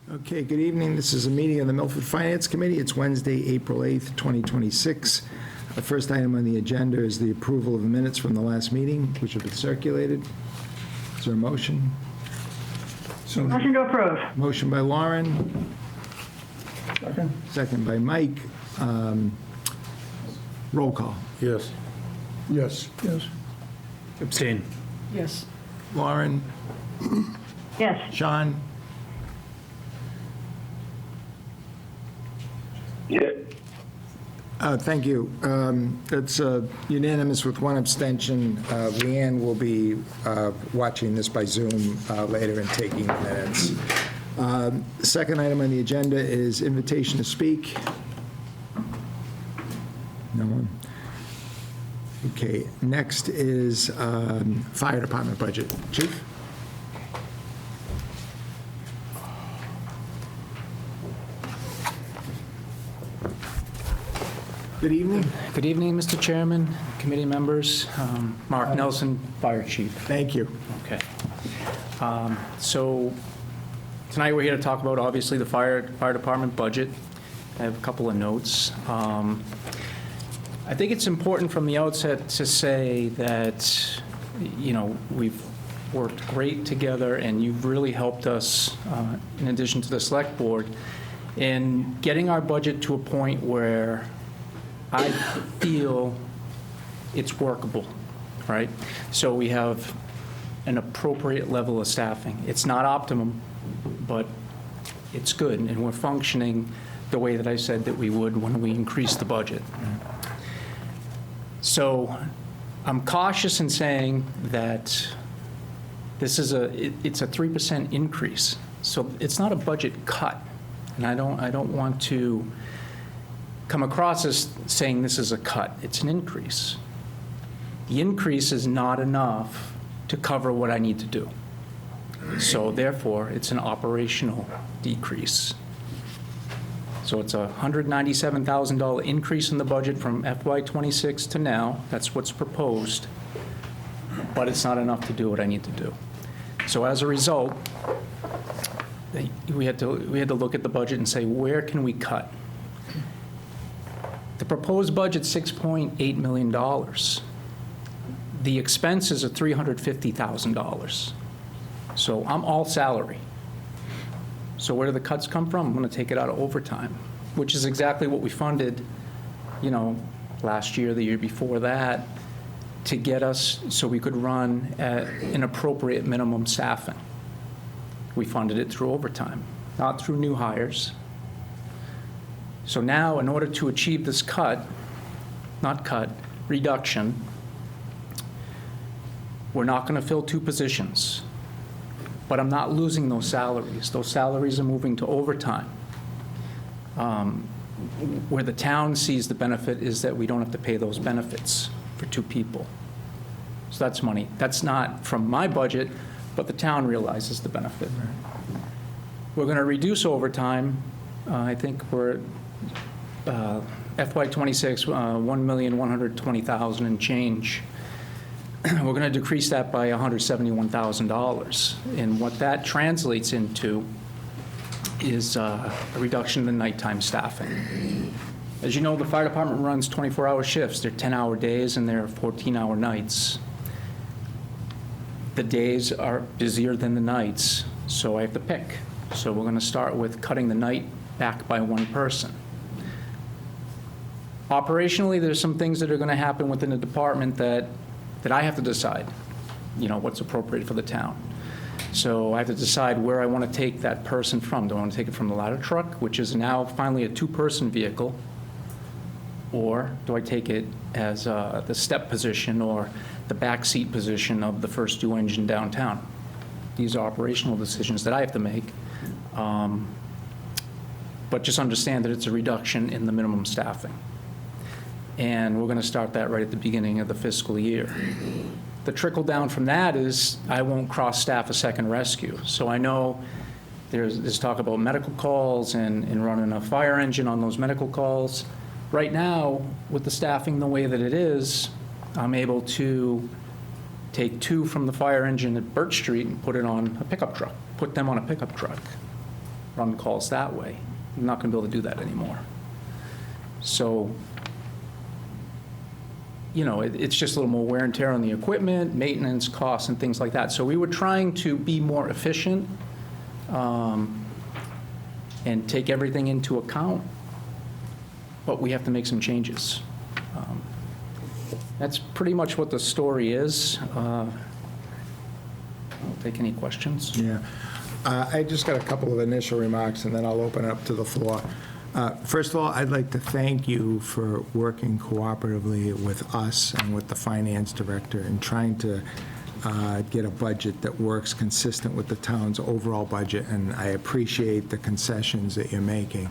Okay, good evening. This is a meeting of the Milford Finance Committee. It's Wednesday, April 8th, 2026. The first item on the agenda is the approval of the minutes from the last meeting, which have been circulated. Is there a motion? Motion to approve. Motion by Lauren. Second by Mike. Roll call. Yes. Yes. Abstain. Yes. Lauren, Yes. Sean, Yeah, thank you. It's unanimous with one abstention. Leanne will be watching this by Zoom later and taking minutes. Second item on the agenda is invitation to speak. No one? Okay, next is fire department budget. Chief? Good evening. Good evening, Mr. Chairman, committee members. Mark Nelson, Fire Chief. Thank you. Okay. So tonight we're here to talk about, obviously, the fire department budget. I have a couple of notes. I think it's important from the outset to say that, you know, we've worked great together, and you've really helped us, in addition to the select board, in getting our budget to a point where I feel it's workable, right? So we have an appropriate level of staffing. It's not optimum, but it's good, and we're functioning the way that I said that we would when we increased the budget. So I'm cautious in saying that this is it's a 3% increase. So it's not a budget cut, and I don't want to come across as saying this is a cut. It's an increase. The increase is not enough to cover what I need to do. So therefore, it's an operational decrease. So it's a $197,000 increase in the budget from FY26 to now. That's what's proposed. But it's not enough to do what I need to do. So as a result, we had to look at the budget and say, where can we cut? The proposed budget's $6.8 million. The expenses are $350,000. So I'm all salary. So where do the cuts come from? I'm going to take it out of overtime, which is exactly what we funded, you know, last year, the year before that, to get us so we could run at an appropriate minimum staffing. We funded it through overtime, not through new hires. So now, in order to achieve this reduction, we're not going to fill 2 positions. But I'm not losing those salaries. Those salaries are moving to overtime. Where the town sees the benefit is that we don't have to pay those benefits for 2 people. So that's money. That's not from my budget, but the town realizes the benefit. We're going to reduce overtime. I think we're FY26, $1,120,000 and change. We're going to decrease that by $171,000. And what that translates into is a reduction in the nighttime staffing. As you know, the fire department runs 24-hour shifts. They're 10-hour days and they're 14-hour nights. The days are busier than the nights, so I have to pick. So we're going to start with cutting the night back by 1 person. Operationally, there's some things that are going to happen within the department that I have to decide, you know, what's appropriate for the town. So I have to decide where I want to take that person from. Do I want to take it from the ladder truck, which is now finally a 2-person vehicle, or do I take it as the step position or the backseat position of the first 2 engine downtown? These are operational decisions that I have to make. But just understand that it's a reduction in the minimum staffing. And we're going to start that right at the beginning of the fiscal year. The trickle down from that is I won't cross-staff a second rescue. So I know there's talk about medical calls and running a fire engine on those medical calls. Right now, with the staffing the way that it is, I'm able to take 2 from the fire engine at Birch Street and put them on a pickup truck. run calls that way. I'm not going to be able to do that anymore. So, you know, it's just a little more wear and tear on the equipment, maintenance costs, and things like that. So we were trying to be more efficient and take everything into account, but we have to make some changes. That's pretty much what the story is. I'll take any questions. Yeah. I just got a couple of initial remarks, and then I'll open it up to the floor. First of all, I'd like to thank you for working cooperatively with us and with the finance director and trying to get a budget that works consistent with the town's overall budget, and I appreciate the concessions that you're making.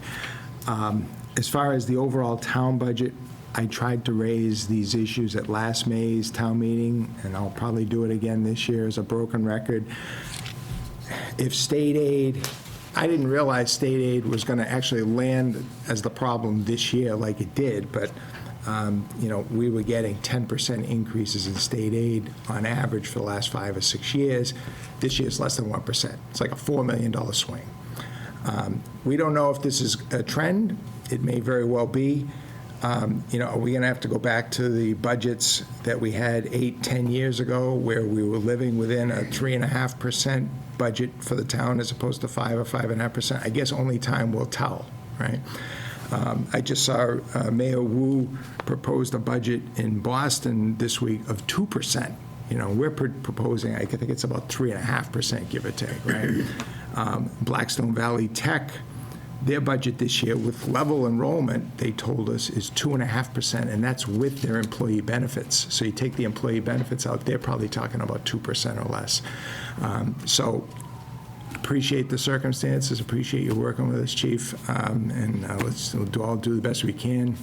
As far as the overall town budget, I tried to raise these issues at last May's town meeting, and I'll probably do it again this year as a broken record. If state aid, I didn't realize state aid was going to actually land as the problem this year like it did, but, you know, we were getting 10% increases in state aid on average for the last 5 or 6 years. This year's less than 1%. It's like a $4 million swing. We don't know if this is a trend. It may very well be. You know, are we going to have to go back to the budgets that we had 8, 10 years ago where we were living within a 3.5% budget for the town as opposed to 5 or 5.5%? I guess only time will tell, right? I just saw Mayor Wu proposed a budget in Boston this week of 2%. You know, we're proposing, I think it's about 3.5%, give or take, right? Blackstone Valley Tech, their budget this year with level enrollment, they told us, is 2.5%, and that's with their employee benefits. So you take the employee benefits out, they're probably talking about 2% or less. So appreciate the circumstances, appreciate you working with us, Chief, and we'll all do the best we can.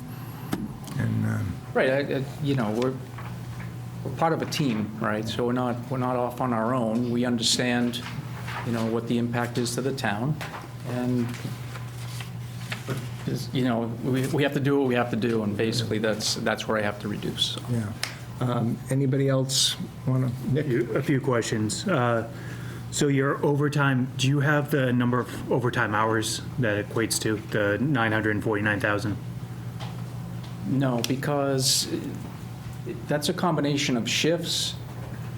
And Right, you know, we're part of a team, right? So we're not off on our own. We understand, you know, what the impact is to the town, and you know, we have to do what we have to do, and basically that's where I have to reduce. yeah. Anybody else want to? Nick? A few questions. So your overtime, do you have the number of overtime hours that equates to, the 949,000? No, because that's a combination of shifts,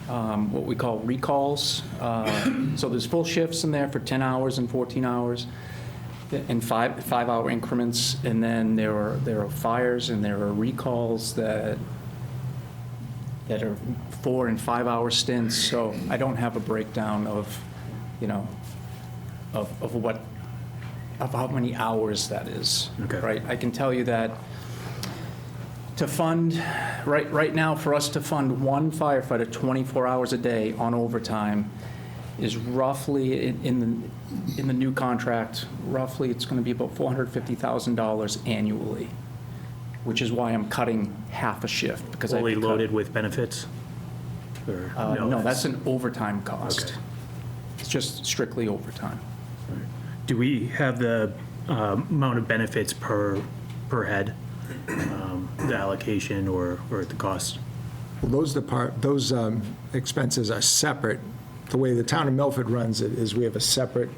what we call recalls. So there's full shifts in there for 10 hours and 14 hours in five-hour increments, and then there are fires and there are recalls that are 4 and 5 hour stints. So I don't have a breakdown of, you know, of how many hours that is. Okay. Right. I can tell you that to fund right now, for us to fund one firefighter 24 hours a day on overtime is roughly in the new contract. Roughly, it's going to be about $450,000 annually, which is why I'm cutting half a shift, because I Fully loaded with benefits? Or no, that's an overtime cost. Okay. It's just strictly overtime. Do we have the amount of benefits per head, the allocation or the cost? Well, those expenses are separate. The way the town of Milford runs it is we have a separate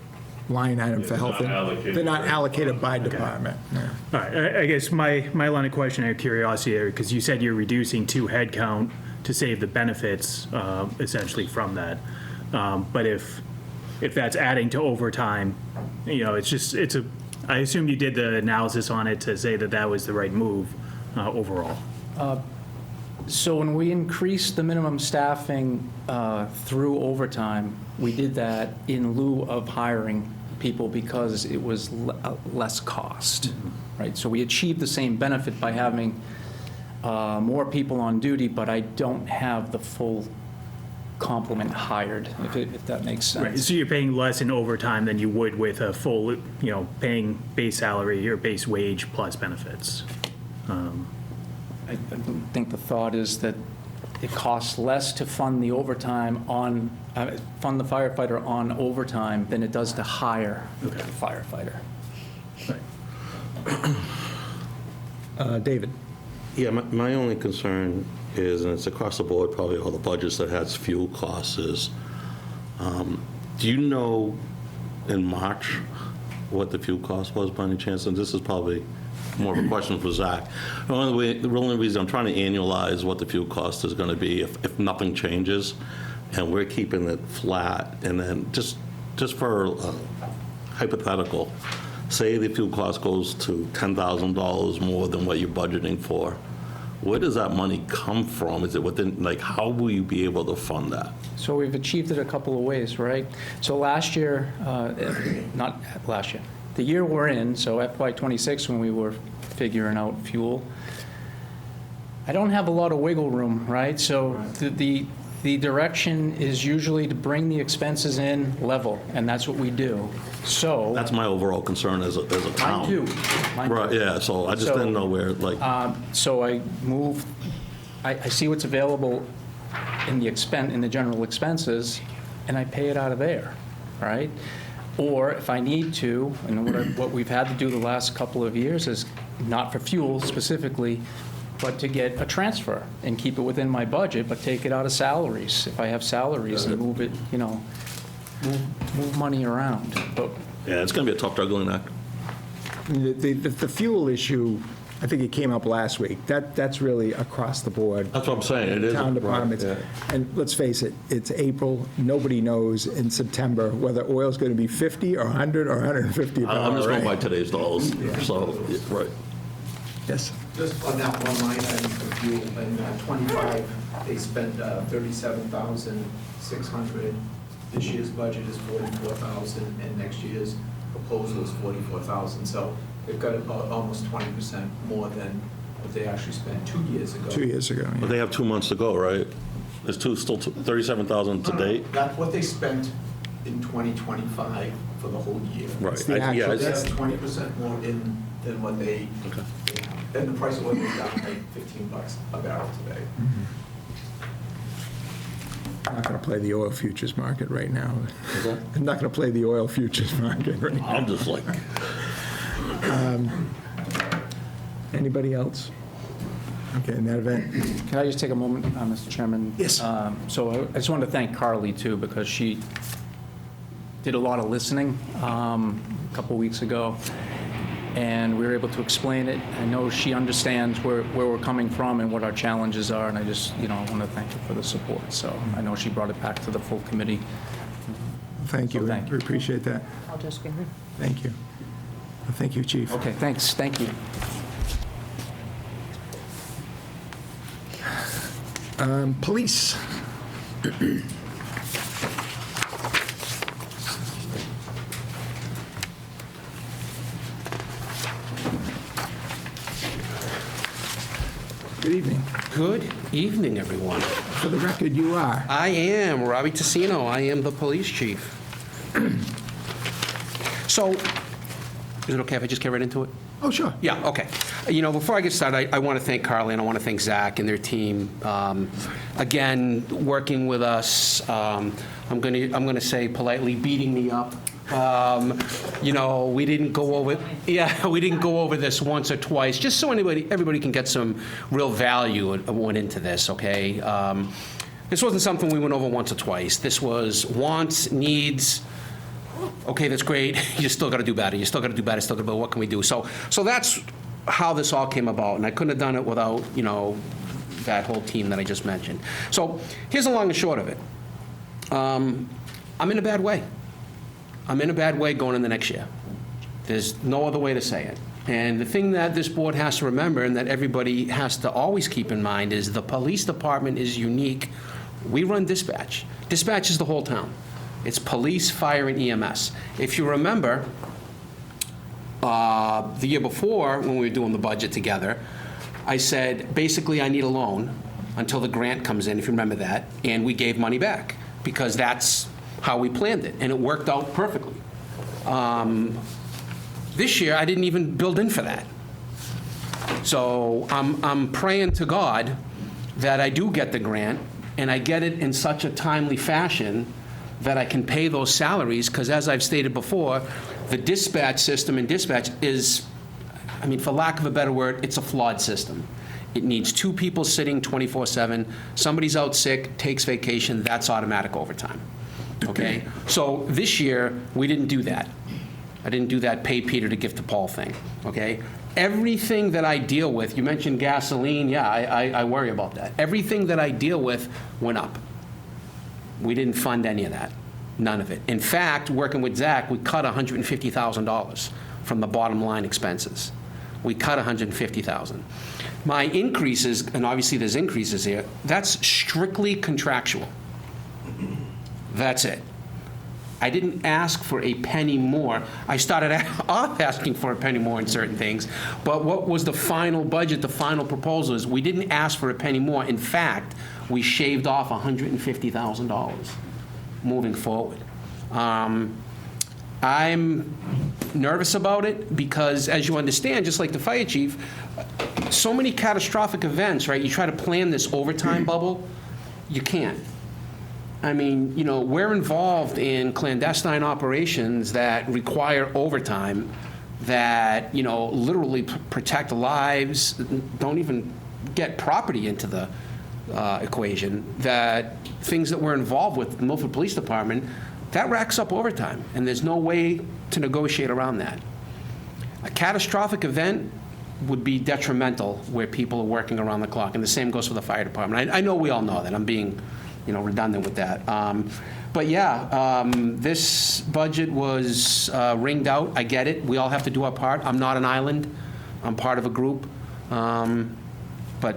line item for health. They're not allocated by department. Yeah. All right, I guess my line of question or curiosity there, because you said you're reducing 2 head count to save the benefits essentially from that. But if that's adding to overtime, you know, I assume you did the analysis on it to say that was the right move overall. So when we increased the minimum staffing through overtime, we did that in lieu of hiring people because it was less cost, right? So we achieved the same benefit by having more people on duty, but I don't have the full complement hired, if that makes sense. Right. So you're paying less in overtime than you would with a full, you know, paying base salary or base wage plus benefits. I think the thought is that it costs less to fund the overtime fund the firefighter on overtime than it does to hire the firefighter. David? Yeah, my only concern is, and it's across the board, probably all the budgets that has fuel costs, is do you know in March what the fuel cost was by any chance? And this is probably more of a question for Zach. The only reason I'm trying to annualize what the fuel cost is going to be if nothing changes, and we're keeping it flat, and then just for hypothetical, say the fuel cost goes to $10,000 more than what you're budgeting for. Where does that money come from? Is it within, like, how will you be able to fund that? So we've achieved it a couple of ways, right? So last year, not last year, the year we're in, so FY '26, when we were figuring out fuel, I don't have a lot of wiggle room, right? So the direction is usually to bring the expenses in level, and that's what we do. So. That's my overall concern as a town. Mine too. Mine too. Right, yeah, so I just So- didn't know where, like, So I move, I see what's available in the general expenses, and I pay it out of there, right? Or if I need to, and what we've had to do the last couple of years is, not for fuel specifically, but to get a transfer and keep it within my budget, but take it out of salaries, if I have salaries, and move it, move money around. But yeah, it's going to be a tough juggling act. The fuel issue, I think it came up last week. That's really across the board. That's what I'm saying, it is. Town departments. Right, And let's face it, it's April. Nobody knows in September whether oil's going to be 50 or 100 or 150 a I'm barrel, just going by right? today's dollars, so, yeah, right. Yes. Just on that one line item for fuel, in '25, they spent $37,600. This year's budget is $44,000, and next year's proposal is $44,000. So they've got about almost 20% more than what they actually spent 2 years ago. 2 years ago. But they have 2 months to go, right? There's still 37,000 to date? That's what they spent in 2025 for the whole year. Right. the Yeah, actual- They it's- have 20% more in than what they, then the price of oil is down like $15 a barrel today. I'm not going to play the oil futures market right now. Is that- I'm not going to play the oil futures market right now. I'm just like, Anybody else? Okay, in that event, can I just take a moment, Mr. Chairman? Yes. So I just wanted to thank Carly, too, because she did a lot of listening a couple weeks ago, and we were able to explain it. I know she understands where we're coming from and what our challenges are, and I just, I want to thank her for the support. So I know she brought it back to the full committee. thank you. So thank you. We appreciate that. I'll just give her. Thank you. Thank you, Chief. Okay, thanks, thank you. Police. Good evening. Good evening, everyone. For the record, you are. I am Robbie Tassino. I am the police chief. So, is it okay if I just get right into it? Oh, sure. Yeah, okay. Before I get started, I want to thank Carly and I want to thank Zach and their team. Again, working with us, I'm going to say politely, beating me up. We didn't go over this once or twice, just so everybody can get some real value went into this, okay? This wasn't something we went over once or twice. This was wants, needs. Okay, that's great. You still got to do better. You still got to do better. Still got to. What can we do? So that's how this all came about, and I couldn't have done it without that whole team that I just mentioned. So here's the long and short of it. I'm in a bad way. I'm in a bad way going into next year. There's no other way to say it. And the thing that this board has to remember and that everybody has to always keep in mind is the police department is unique. We run dispatch. Dispatch is the whole town. It's police, fire, and EMS. If you remember, the year before, when we were doing the budget together, I said, basically, I need a loan until the grant comes in, if you remember that, and we gave money back, because that's how we planned it, and it worked out perfectly. This year, I didn't even build in for that. So I'm praying to God that I do get the grant, and I get it in such a timely fashion that I can pay those salaries, because as I've stated before, the dispatch system in dispatch is, for lack of a better word, it's a flawed system. It needs 2 people sitting 24/7. Somebody's out sick, takes vacation, that's automatic overtime. Okay? So this year, we didn't do that. I didn't do that pay Peter to give to Paul thing, okay? Everything that I deal with, you mentioned gasoline, yeah, I worry about that. Everything that I deal with went up. We didn't fund any of that, none of it. In fact, working with Zach, we cut $150,000 from the bottom line expenses. We cut $150,000. My increases, and obviously there's increases here, that's strictly contractual. That's it. I didn't ask for a penny more. I started off asking for a penny more in certain things, but what was the final budget, the final proposal is we didn't ask for a penny more. In fact, we shaved off $150,000 moving forward. I'm nervous about it because, as you understand, just like the fire chief, so many catastrophic events, right? You try to plan this overtime bubble, you can't. I mean, you know, we're involved in clandestine operations that require overtime that, you know, literally protect lives, don't even get property into the equation, that things that we're involved with, the Milford Police Department, that racks up overtime, and there's no way to negotiate around that. A catastrophic event would be detrimental where people are working around the clock, and the same goes for the fire department. I know we all know that. I'm being, you know, redundant with that. But yeah, this budget was ringed out. I get it. We all have to do our part. I'm not an island. I'm part of a group. But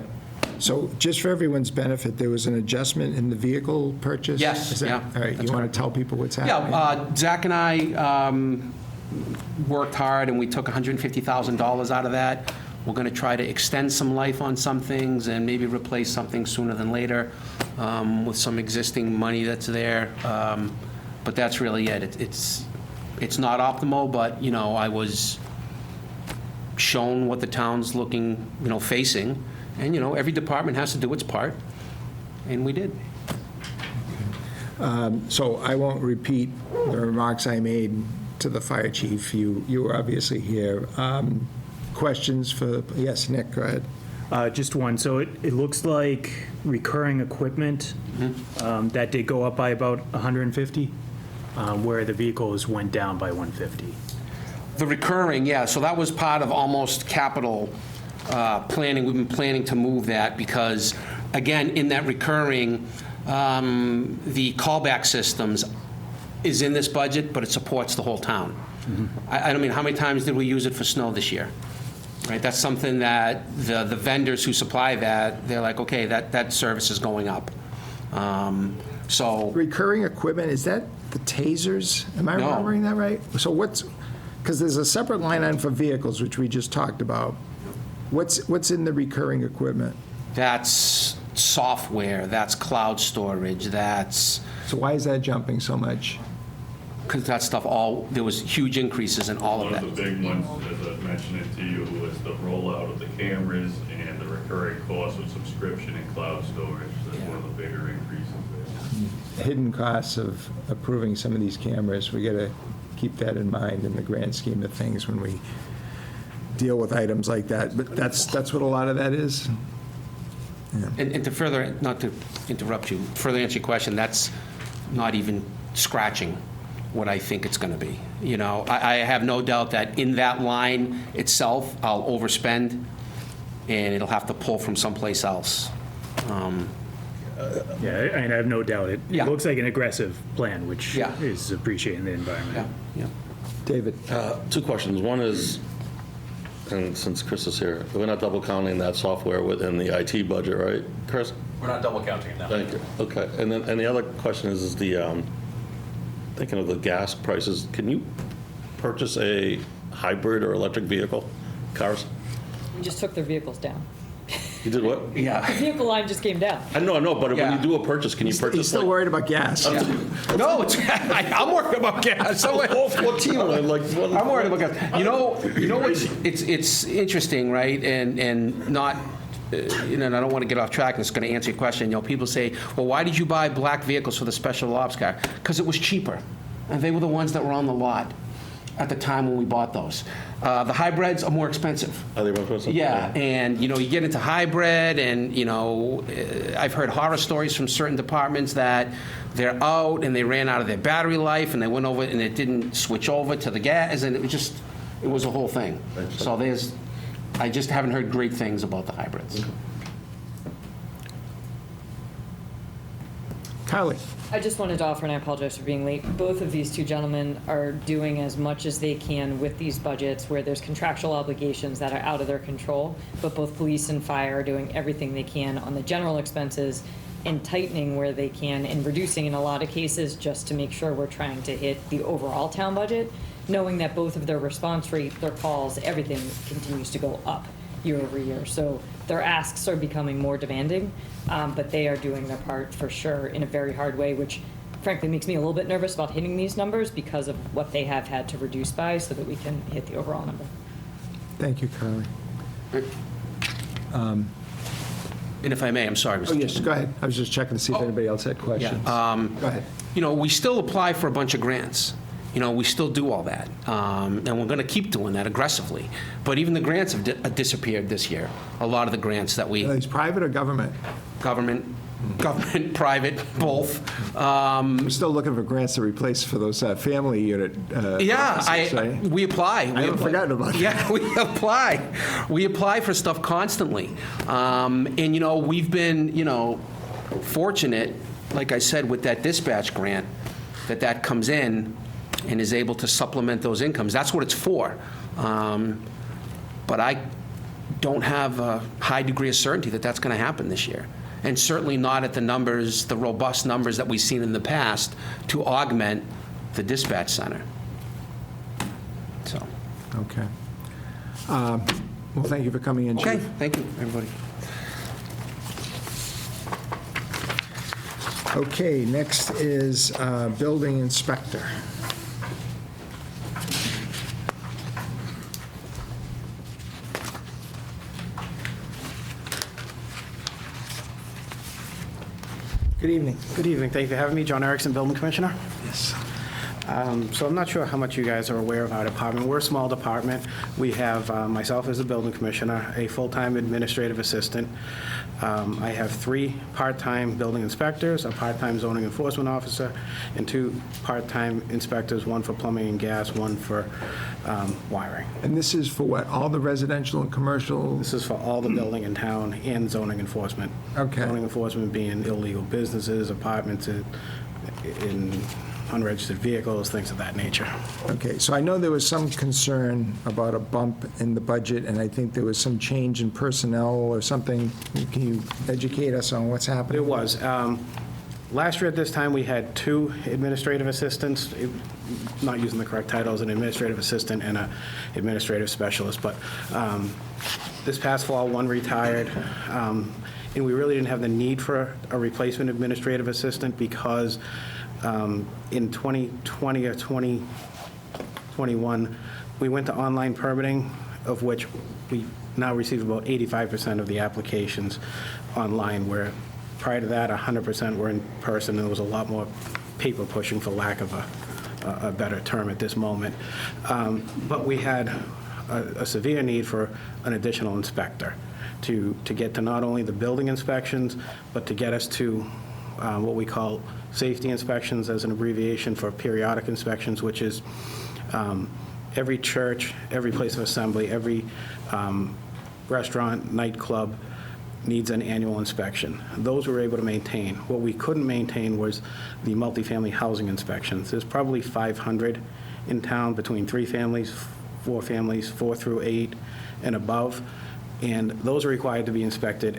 So just for everyone's benefit, there was an adjustment in the vehicle purchase? Yes, Is that- yeah, All right, that's you want right. to tell people what's happening? yeah, Zach and I worked hard, and we took $150,000 out of that. We're going to try to extend some life on some things and maybe replace something sooner than later with some existing money that's there. But that's really it. It's not optimal, but, you know, I was shown what the town's looking, you know, facing. And, you know, every department has to do its part, and we did. So I won't repeat the remarks I made to the fire chief. You were obviously here. Questions for, yes, Nick, go ahead. Just one. So it looks like recurring equipment, that did go up by about 150, where the vehicles went down by 150. The recurring, yeah, so that was part of almost capital planning. We've been planning to move that because, again, in that recurring, the callback systems is in this budget, but it supports the whole town. I don't mean, how many times did we use it for snow this year? Right, that's something that the vendors who supply that, they're like, okay, that service is going up. So, Recurring equipment, is that the tasers? Am I No. remembering that right? So what's, because there's a separate line item for vehicles, which we just talked about. What's in the recurring equipment? that's software, that's cloud storage, that's, So why is that jumping so much? because that stuff all, there was huge increases in all of One that. of the big ones, as I mentioned it to you, was the rollout of the cameras and the recurring cost of subscription and cloud storage. That's one of the bigger increases there. Hidden costs of approving some of these cameras, we got to keep that in mind in the grand scheme of things when we deal with items like that. But that's what a lot of that is? And to further, not to interrupt you, further answer your question, that's not even scratching what I think it's going to be. You know, I have no doubt that in that line itself, I'll overspend, and it'll have to pull from someplace else. Yeah, and I have no doubt it Yeah. looks like an aggressive plan, which Yeah. is appreciating the environment. Yeah. David? Two questions. One is, and since Chris is here, we're not double counting that software within the IT budget, right, Chris? We're not double counting it now. Thank you. Okay. And then, and the other question is the, thinking of the gas prices, can you purchase a hybrid or electric vehicle, cars? We just took their vehicals down. You did what? Yeah. The vehicle line just came down. I know, but when Yeah. you do a purchase, can you He's purchase still like? worried about gas. No, it's, I'm worried about gas. What team? Like, what? I'm worried about gas. You know what's, it's interesting, right? And not, you know, and I don't want to get off track, and it's going to answer your question. You know, people say, well, why did you buy black vehicles for the special ops car? Because it was cheaper, and they were the ones that were on the lot. at the time when we bought those. The hybrids are more expensive. Are they more expensive? Yeah, and, you know, you get into hybrid, and, you know, I've heard horror stories from certain departments that they're out, and they ran out of their battery life, and they went over, and it didn't switch over to the gas, and it was a whole thing. So I just haven't heard great things about the hybrids. Kylie? I just wanted to offer, and I apologize for being late, both of these two gentlemen are doing as much as they can with these budgets where there's contractual obligations that are out of their control, but both police and fire are doing everything they can on the general expenses and tightening where they can and reducing in a lot of cases just to make sure we're trying to hit the overall town budget, knowing that both of their response rate, their calls, everything continues to go up year over year. So their asks are becoming more demanding, but they are doing their part for sure in a very hard way, which frankly makes me a little bit nervous about hitting these numbers because of what they have had to reduce by so that we can hit the overall number. Thank you, Kylie. And if I may, I'm sorry, Mr. Oh, yes, go ahead. I was just checking to see if anybody else had questions. Go ahead. You know, we still apply for a bunch of grants. You know, we still do all that. And we're going to keep doing that aggressively. But even the grants have disappeared this year. A lot of the grants that Are these private or government? government, private, both. We're still looking for grants to replace for those family unit. offices, right? We apply. I haven't forgotten about that. Yeah, we apply. We apply for stuff constantly. And, you know, we've been, you know, fortunate, like I said, with that dispatch grant, that comes in and is able to supplement those incomes. That's what it's for. But I don't have a high degree of certainty that that's going to happen this year. And certainly not at the numbers, the robust numbers that we've seen in the past to augment the dispatch center. So, Okay. Well, thank you for coming in, Chief. okay, thank you, everybody. Okay, next is building inspector. Good evening. Good evening. Thank you for having me. John Erickson, Building Commissioner. Yes. So I'm not sure how much you guys are aware of our department. We're a small department. We have myself as a building commissioner, a full-time administrative assistant. I have 3 part-time building inspectors, a part-time zoning enforcement officer, and 2 part-time inspectors, 1 for plumbing and gas, 1 for wiring. And this is for what, all the residential and commercial? This is for all the building in town and zoning enforcement. Okay. Zoning enforcement being illegal businesses, apartments in unregistered vehicles, things of that nature. Okay, so I know there was some concern about a bump in the budget, and I think there was some change in personnel or something. Can you educate us on what's happening? It was. Last year at this time, we had 2 administrative assistants, not using the correct titles, an administrative assistant and an administrative specialist, but this past fall, 1 retired, and we really didn't have the need for a replacement administrative assistant because in 2020 or 2021, we went to online permitting, of which we now receive about 85% of the applications online, where prior to that, 100% were in person, and there was a lot more paper pushing, for lack of a better term at this moment. But we had a severe need for an additional inspector to get to not only the building inspections, but to get us to what we call safety inspections, as an abbreviation for periodic inspections, which is every church, every place of assembly, every restaurant, nightclub needs an annual inspection. Those we were able to maintain. What we couldn't maintain was the multifamily housing inspections. There's probably 500 in town, between 3 families, 4 families, 4 through 8 and above. And those are required to be inspected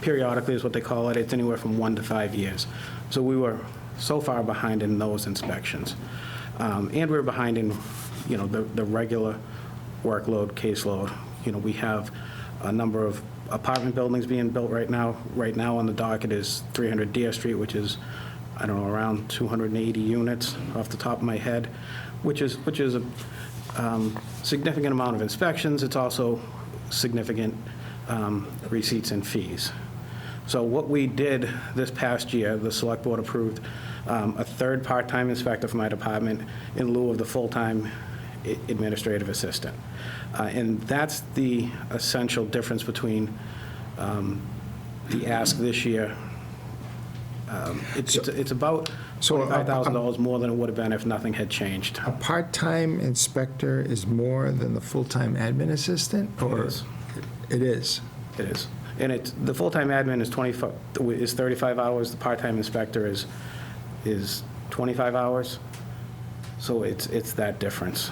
periodically is what they call it. It's anywhere from 1 to 5 years. So we were so far behind in those inspections. And we were behind in, you know, the regular workload, caseload. You know, we have a number of apartment buildings being built right now. Right now on the docket is 300 Deer Street, which is, I don't know, around 280 units off the top of my head, which is a significant amount of inspections. It's also significant receipts and fees. So what we did this past year, the Select Board approved a 3rd part-time inspector for my department in lieu of the full-time administrative assistant. And that's the essential difference between the ask this year. It's about $25,000 more than it would have been if nothing had changed. A part-time inspector is more than the full-time admin assistant? Or is. It is? It is. And the full-time admin is 35 hours, the part-time inspector is 25 hours. So it's that difference.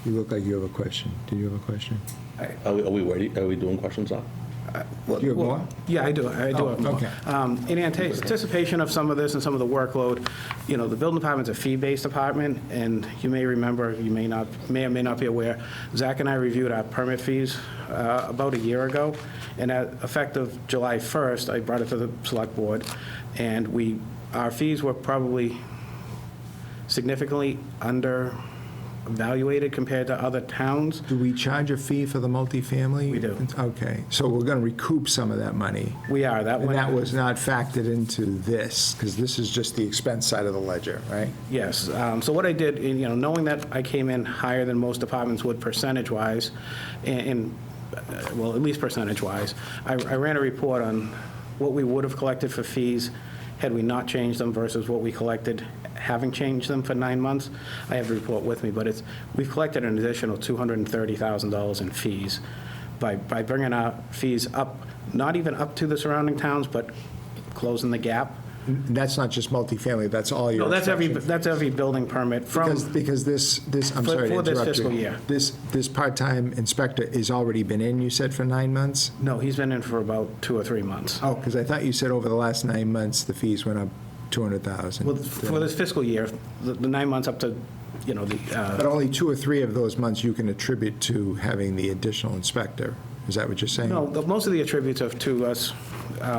You look like you have a question. Do you have a question? Are we ready? Are we doing questions now? Do you have more? Yeah, I do. I do have more. okay. In anticipation of some of this and some of the workload, the building department's a fee-based department, and you may remember, you may or may not be aware, Zach and I reviewed our permit fees about a year ago, and effective July 1st, I brought it to the select board, and our fees were probably significantly undervaluated compared to other towns. Do we charge a fee for the multifamily? We do. Okay, so we're going to recoup some of that money. We are. And that was not factored into this, because this is just the expense side of the ledger, right? Yes. So what I did, knowing that I came in higher than most departments would percentage-wise, well, at least percentage-wise, I ran a report on what we would have collected for fees had we not changed them versus what we collected having changed them for 9 months. I have the report with me, but we've collected an additional $230,000 in fees by bringing our fees up, not even up to the surrounding towns, but closing the gap. That's not just multifamily, that's all your. No, that's exceptions. every building permit from. Because this, I'm sorry to For this interrupt you. fiscal year. This part-time inspector has already been in, you said, for 9 months? No, he's been in for about 2 or 3 months. Oh, because I thought you said over the last 9 months, the fees went up 200,000. Well, for this fiscal year, the 9 months up to, But only 2 or 3 of those months you can attribute to having the additional inspector. Is that what you're saying? no, most of the attributes are to us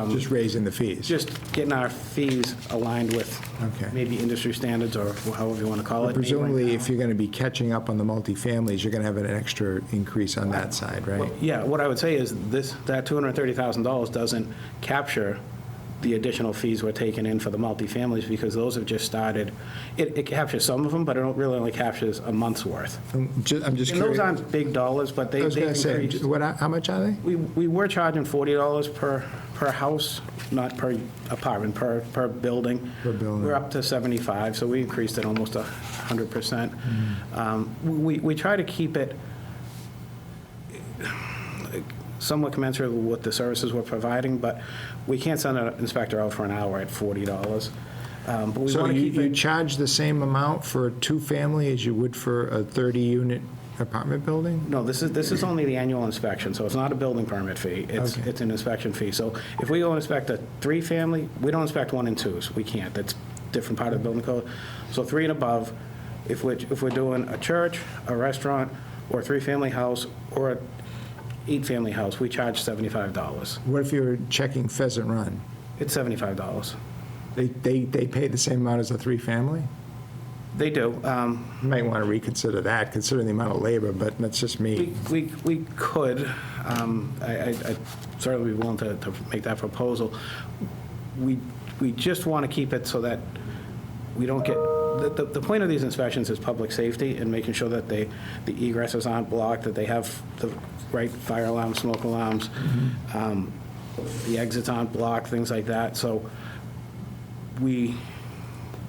Just raising the fees? just getting our fees aligned with Okay. maybe industry standards or however you want to call it. Presumably, if you're going to be catching up on the multifamilies, you're going to have an extra increase on that side, right? Yeah, what I would say is that $230,000 doesn't capture the additional fees we're taking in for the multifamilies because those have just started. It captures some of them, but it really only captures a month's worth. I'm just And those curious. aren't big dollars, but I they've was going to say, increased. how much are they? We were charging $40 per house, not per apartment, per building. Per building. We're up to 75, so we increased it almost 100%. We try to keep it somewhat commensurate with what the services we're providing, but we can't send an inspector out for an hour at $40. But we So want to keep you it. charge the same amount for a two-family as you would for a 30-unit apartment building? No, this is only the annual inspection, so it's not a building permit fee. Okay. It's an inspection fee. So if we go inspect a 3-family, we don't inspect 1 and 2s. We can't. That's a different part of the building code. So 3 and above, if we're doing a church, a restaurant, or a 3-family house, or a 8-family house, we charge $75. What if you're checking Pheasant Run? It's $75. They pay the same amount as a three-family? They do. You might want to reconsider that, considering the amount of labor, but that's just me. We could. I'd certainly be willing to make that proposal. We just want to keep it so that we don't get, the point of these inspections is public safety and making sure that the egresses aren't blocked, that they have the right fire alarms, smoke alarms, the exits aren't blocked, things like that. So we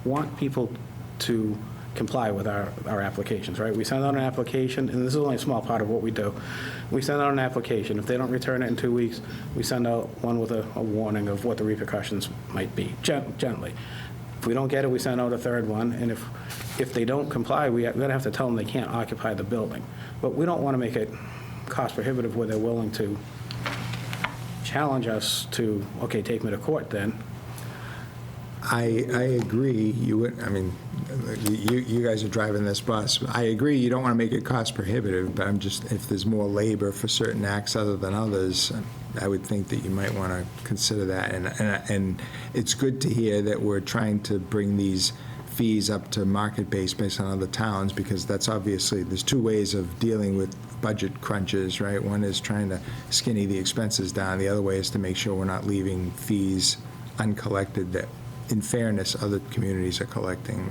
want people to comply with our applications, right? We send out an application, and this is only a small part of what we do. We send out an application. If they don't return it in 2 weeks, we send out one with a warning of what the repercussions might be, gently. If we don't get it, we send out a third one, and if they don't comply, we're going to have to tell them they can't occupy the building. But we don't want to make it cost prohibitive where they're willing to challenge us to, okay, take me to court then. I agree, you guys are driving this bus. I agree, you don't want to make it cost prohibitive, but I'm just, if there's more labor for certain acts other than others, I would think that you might want to consider that. And it's good to hear that we're trying to bring these fees up to market based on other towns, because that's obviously, there's 2 ways of dealing with budget crunches, right? One is trying to skinny the expenses down. The other way is to make sure we're not leaving fees uncollected that in fairness, other communities are collecting.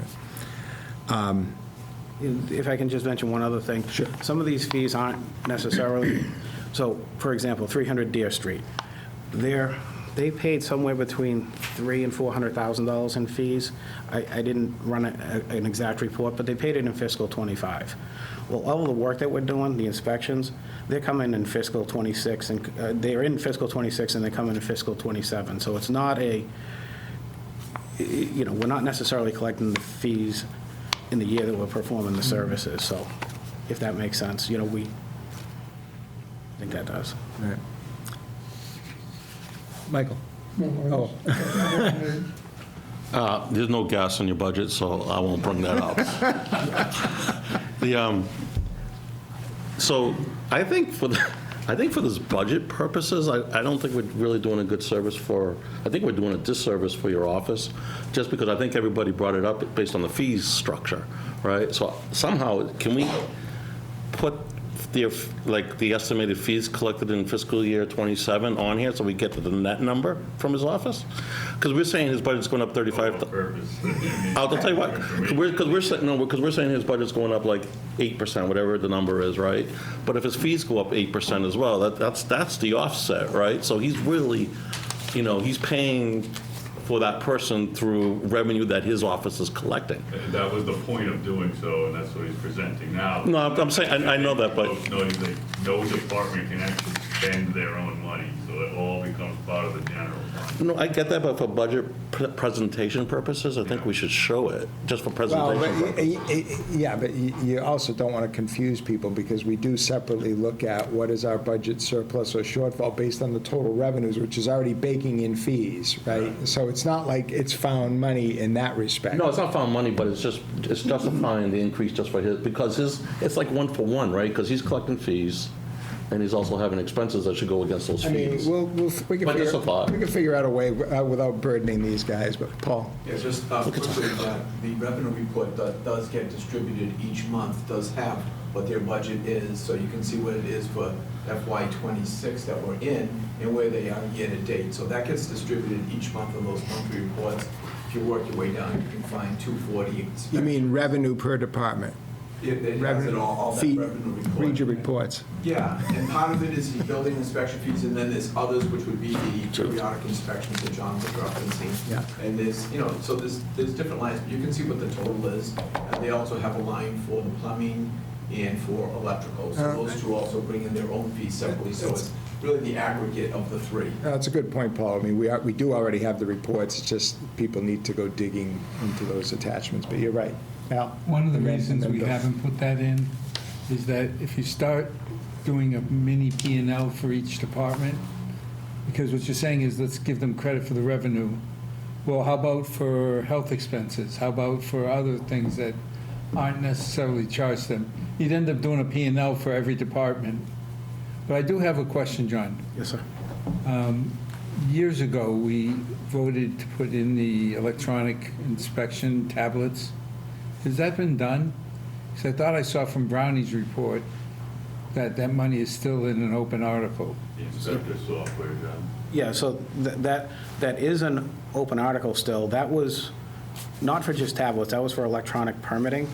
If I can just mention one other thing. Sure. Some of these fees aren't necessarily, so, for example, 300 Deer Street, they paid somewhere between $300,000 and $400,000 in fees. I didn't run an exact report, but they paid it in fiscal '25. Well, all of the work that we're doing, the inspections, they're coming in fiscal '26, and they're in fiscal '26, and they're coming in fiscal '27. So it's not we're not necessarily collecting the fees in the year that we're performing the services, so if that makes sense, I think that does. Right. Michael? Oh, There's no gas in your budget, so I won't bring that up. So I think for this budget purposes, I don't think we're really doing a good service I think we're doing a disservice for your office, just because I think everybody brought it up based on the fees structure, right? So somehow, can we put the estimated fees collected in fiscal year '27 on here, so we get to the net number from his office? Because we're saying his budget's going up 35. I'll tell you what, because we're saying his budget's going up like 8%, whatever the number is, right? But if his fees go up 8% as well, that's the offset, right? So he's really, he's paying for that person through revenue that his office is collecting. And that was the point of doing so, and that's what he's presenting now. No, I'm saying, I know that, but No department can actually spend their own money, so it all becomes part of the general fund. no, I get that, but for budget presentation purposes, I think we should show it, just for well, presentation but, purposes. yeah, but you also don't want to confuse people, because we do separately look at what is our budget surplus or shortfall based on the total revenues, which is already baking in fees, right? So it's not like it's found money in that respect. No, it's not found money, but it's justifying the increase just for because it's like 1 for 1, right? Because he's collecting fees, and he's also having expenses that should go against those I mean, fees. we can But just a thought. figure out a way without burdening these guys, but Paul? Yeah, just quickly, the revenue report that does get distributed each month does have what their budget is, so you can see what it is for FY '26 that we're in and where they are year to date. So that gets distributed each month in those monthly reports. If you work your way down, you can find 240. You mean revenue per department? It has it all that Fee- revenue report. Read your reports. Yeah, and part of it is the building inspection fees, and then there's others, which would be the periodic inspections that John was referencing. Yeah. And there's, so there's different lines, but you can see what the total is. And they also have a line for the plumbing and for electrical. So those two also bring in their own fees separately, so it's really the aggregate of the three. That's a good point, Paul. I mean, we do already have the reports, it's just people need to go digging into those attachments, but you're right. Al? One of the And then- reasons and then we Bill. haven't put that in is that if you start doing a mini P&L for each department, because what you're saying is, let's give them credit for the revenue. Well, how about for health expenses? How about for other things that aren't necessarily charged them? You'd end up doing a P&L for every department. But I do have a question, John. Yes, sir. Years ago, we voted to put in the electronic inspection tablets. Has that been done? Because I thought I saw from Brownie's report that that money is still in an open article. The inspector software, John. Yeah, so that is an open article still. That was not for just tablets, that was for electronic permitting.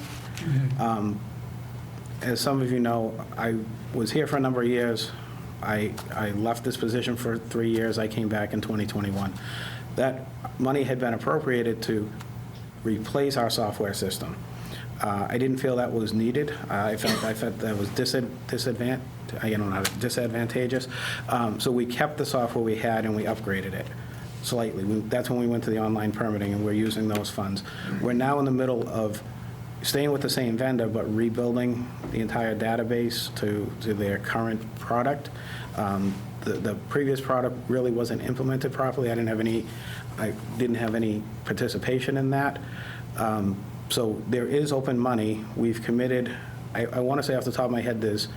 As some of you know, I was here for a number of years. I left this position for 3 years. I came back in 2021. That money had been appropriated to replace our software system. I didn't feel that was needed. I felt that was disadvantageous. So we kept the software we had and we upgraded it slightly. That's when we went to the online permitting, and we're using those funds. We're now in the middle of staying with the same vendor, but rebuilding the entire database to their current product. The previous product really wasn't implemented properly. I didn't have any participation in that. So there is open money. We've committed, I want to say off the top of my head, there's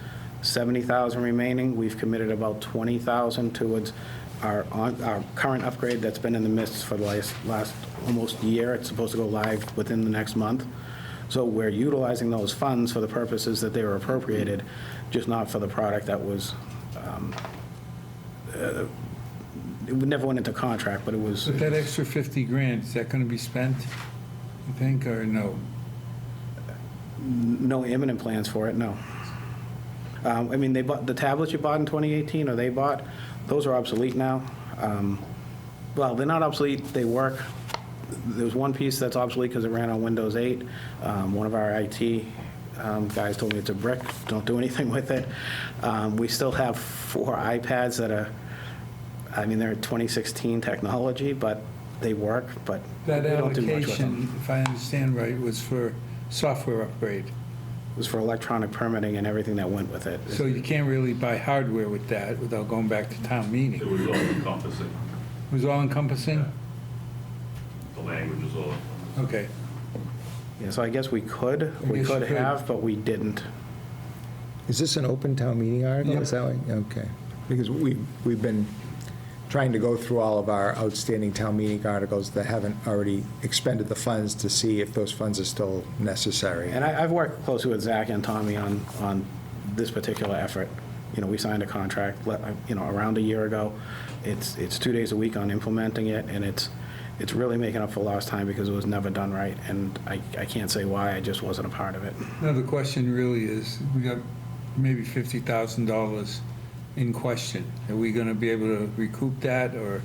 $70,000 remaining. We've committed about $20,000 towards our current upgrade that's been in the midst for the last almost year. It's supposed to go live within the next month. So we're utilizing those funds for the purposes that they were appropriated, just not for the product that was it never went into contract, but it was, But that extra 50 grand, is that going to be spent, you think, or no? no imminent plans for it, no. I mean, they bought, the tablets you bought in 2018, or they bought, those are obsolete now. Well, they're not obsolete, they work. There's one piece that's obsolete because it ran on Windows 8. One of our IT guys told me it's a brick, don't do anything with it. We still have 4 iPads that are, I mean, they're 2016 technology, but they work, but we That don't do much with them. allocation, if I understand right, was for software upgrade. It was for electronic permitting and everything that went with it. So you can't really buy hardware with that without going back to town meeting. It was all encompassing. It was all encompassing? The language is all. Okay. Yeah, so I guess we could guess you could. have, but we didn't. Is this an open town meeting article? Yep. Is that right? Okay. Because we've been trying to go through all of our outstanding town meeting articles that haven't already expended the funds to see if those funds are still necessary. And I've worked closely with Zach and Tommy on this particular effort. You know, we signed a contract, around a year ago. It's 2 days a week on implementing it, and it's really making up for lost time because it was never done right, and I can't say why, I just wasn't a part of it. Now, the question really is, we got maybe $50,000 in question. Are we going to be able to recoup that or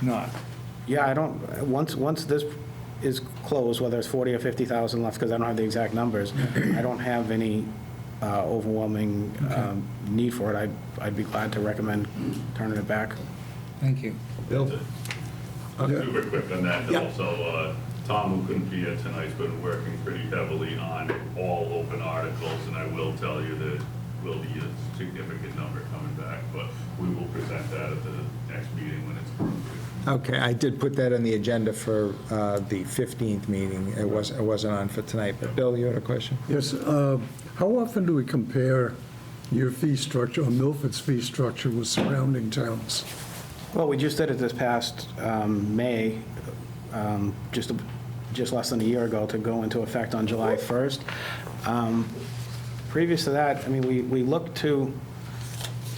not? Yeah, I don't, once this is closed, whether it's 40 or 50,000 left, because I don't have the exact numbers, I don't have any overwhelming need for it. I'd be glad to recommend turning it back. Thank you. Bill? Super quick on that, and also, Tom, who couldn't be here tonight, has been working pretty heavily on all open articles, and I will tell you that will be a significant number coming back, but we will present that at the next meeting when it's approved. Okay, I did put that on the agenda for the 15th meeting. It wasn't on for tonight, but Bill, you had a question? Yes, how often do we compare your fee structure, or Milford's fee structure, with surrounding towns? Well, we just did it this past May, just less than a year ago, to go into effect on July 1st. Previous to that, I mean, we look to,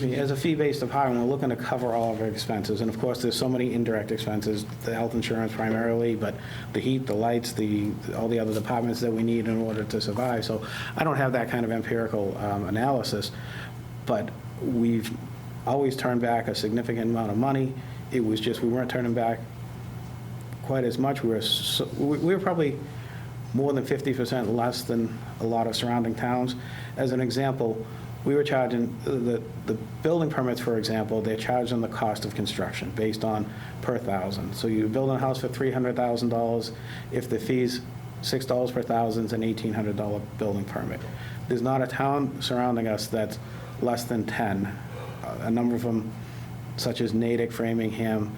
as a fee-based department, we're looking to cover all of our expenses. And of course, there's so many indirect expenses, the health insurance primarily, but the heat, the lights, all the other departments that we need in order to survive. So I don't have that kind of empirical analysis, but we've always turned back a significant amount of money. It was just, we weren't turning back quite as much. We were probably more than 50% less than a lot of surrounding towns. As an example, we were charging, the building permits, for example, they're charged on the cost of construction based on per thousand. So you build a house for $300,000, if the fee's $6 per thousand, it's an $1,800 building permit. There's not a town surrounding us that's less than 10. A number of them, such as Natick, Framingham,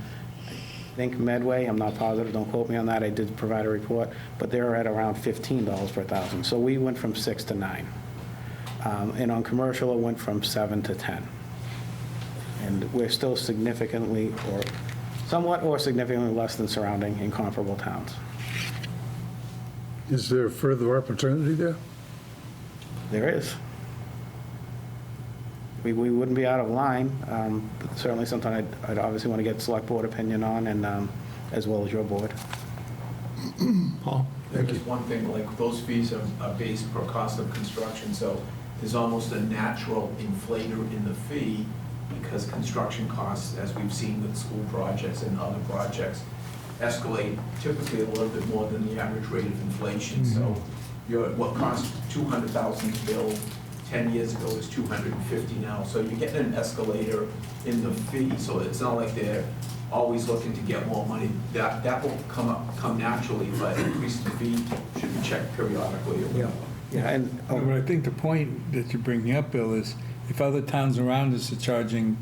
I think Medway, I'm not positive, don't quote me on that, I did provide a report, but they're at around $15 per thousand. So we went from 6 to 9. And on commercial, it went from 7 to 10. And we're still significantly, or somewhat or significantly less than surrounding and comparable towns. Is there further opportunity there? There is. We wouldn't be out of line. But certainly something I'd obviously want to get select board opinion on, and as well as your board. Paul? Just one thing, like those fees are based per cost of construction, so there's almost a natural inflator in the fee because construction costs, as we've seen with school projects and other projects, escalate typically a little bit more than the average rate of inflation. So what cost $200,000 to build 10 years ago is $250 now. So you're getting an escalator in the fee. So it's not like they're always looking to get more money. That will come naturally, but increasing the fee should be checked periodically. Yeah, and But I think the point that you're bringing up, Bill, is if other towns around us are charging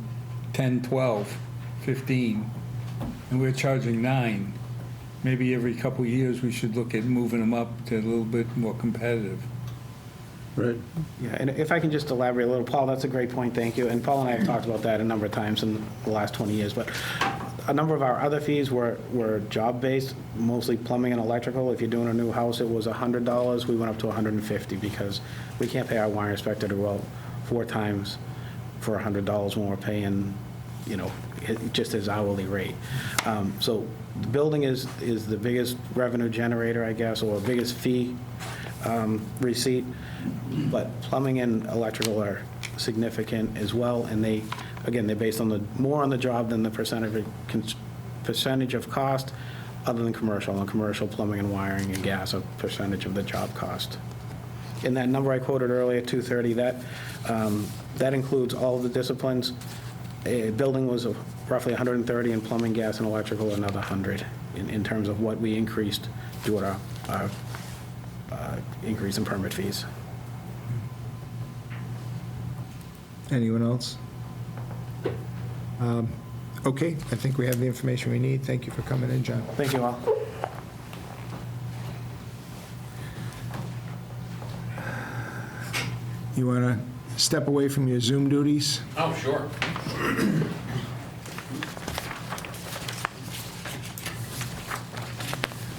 10, 12, 15, and we're charging 9, maybe every couple of years we should look at moving them up to a little bit more competitive. Right. yeah, and if I can just elaborate a little, Paul, that's a great point, thank you. And Paul and I have talked about that a number of times in the last 20 years, but a number of our other fees were job-based, mostly plumbing and electrical. If you're doing a new house, it was $100. We went up to $150 because we can't pay our wire inspector to go out 4 times for $100 when we're paying just his hourly rate. So the building is the biggest revenue generator, I guess, or biggest fee receipt, but plumbing and electrical are significant as well, and they're based on more on the job than the percentage of cost, other than commercial. And commercial plumbing and wiring and gas are percentage of the job cost. In that number I quoted earlier, 230, that includes all of the disciplines. A building was roughly 130, and plumbing, gas, and electrical another 100 in terms of what we increased due to our increase in permit fees. Anyone else? Okay, I think we have the information we need. Thank you for coming in, John. Thank you all. You want to step away from your Zoom duties? Oh, sure.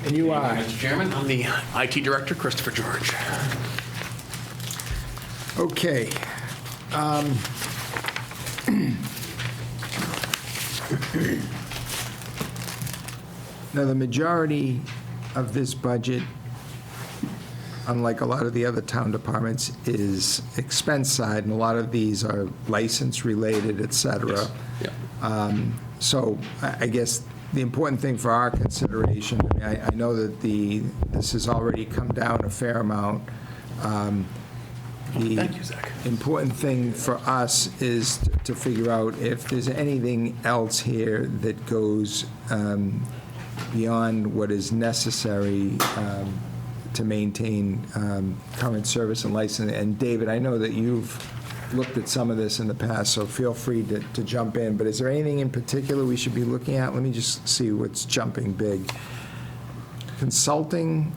And you are? Mr. Chairman, I'm the IT Director, Christopher George. Okay. Now, the majority of this budget, unlike a lot of the other town departments, is expense side, and a lot of these are license-related, et cetera. Yeah. So I guess the important thing for our consideration, I know that this has already come down a fair amount. Thank you, Zach. The important thing for us is to figure out if there's anything else here that goes beyond what is necessary to maintain current service and license. And David, I know that you've looked at some of this in the past, so feel free to jump in. But is there anything in particular we should be looking at? Let me just see what's jumping big. Consulting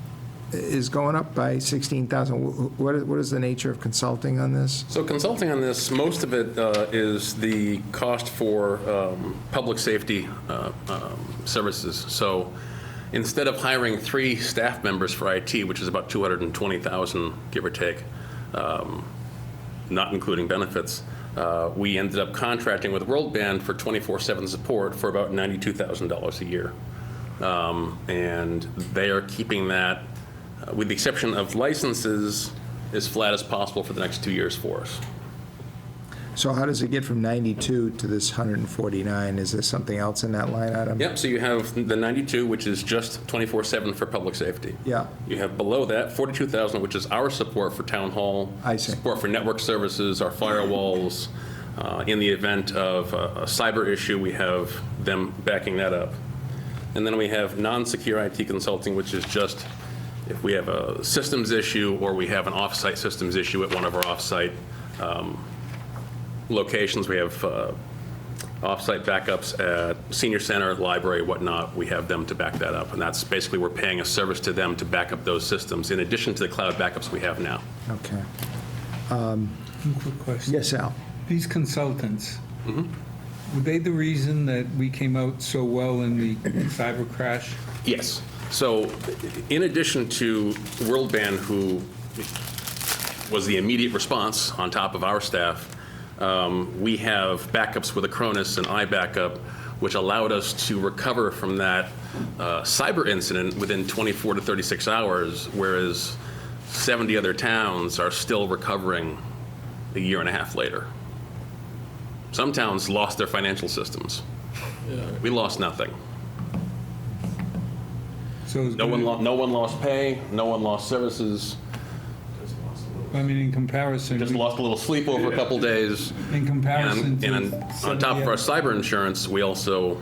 is going up by 16,000. What is the nature of consulting on this? So consulting on this, most of it is the cost for public safety services. So instead of hiring 3 staff members for IT, which is about 220,000, give or take, not including benefits, we ended up contracting with World Band for 24/7 support for about $92,000 a year. And they are keeping that, with the exception of licenses, as flat as possible for the next 2 years for us. So how does it get from 92 to this 149? Is there something else in that line item? Yep, so you have the 92, which is just 24/7 for public safety. Yeah. You have below that 42,000, which is our support for town hall. I see. Support for network services, our firewalls. In the event of a cyber issue, we have them backing that up. And then we have non-secure IT consulting, which is just if we have a systems issue or we have an off-site systems issue at one of our off-site locations. We have off-site backups at senior center, library, whatnot. We have them to back that up. And that's basically we're paying a service to them to back up those systems in addition to the cloud backups we have now. Okay. One quick question. Yes, Al? These consultants, were they the reason that we came out so well in the cyber crash? Yes. So in addition to World Band, who was the immediate response on top of our staff, we have backups with Acronis and iBackup, which allowed us to recover from that cyber incident within 24 to 36 hours, whereas 70 other towns are still recovering a year and a half later. Some towns lost their financial systems. We lost nothing. So No one lost pay, no one lost services. I mean, in comparison. Just lost a little sleep over a couple days. In comparison to. And on top of our cyber insurance, we also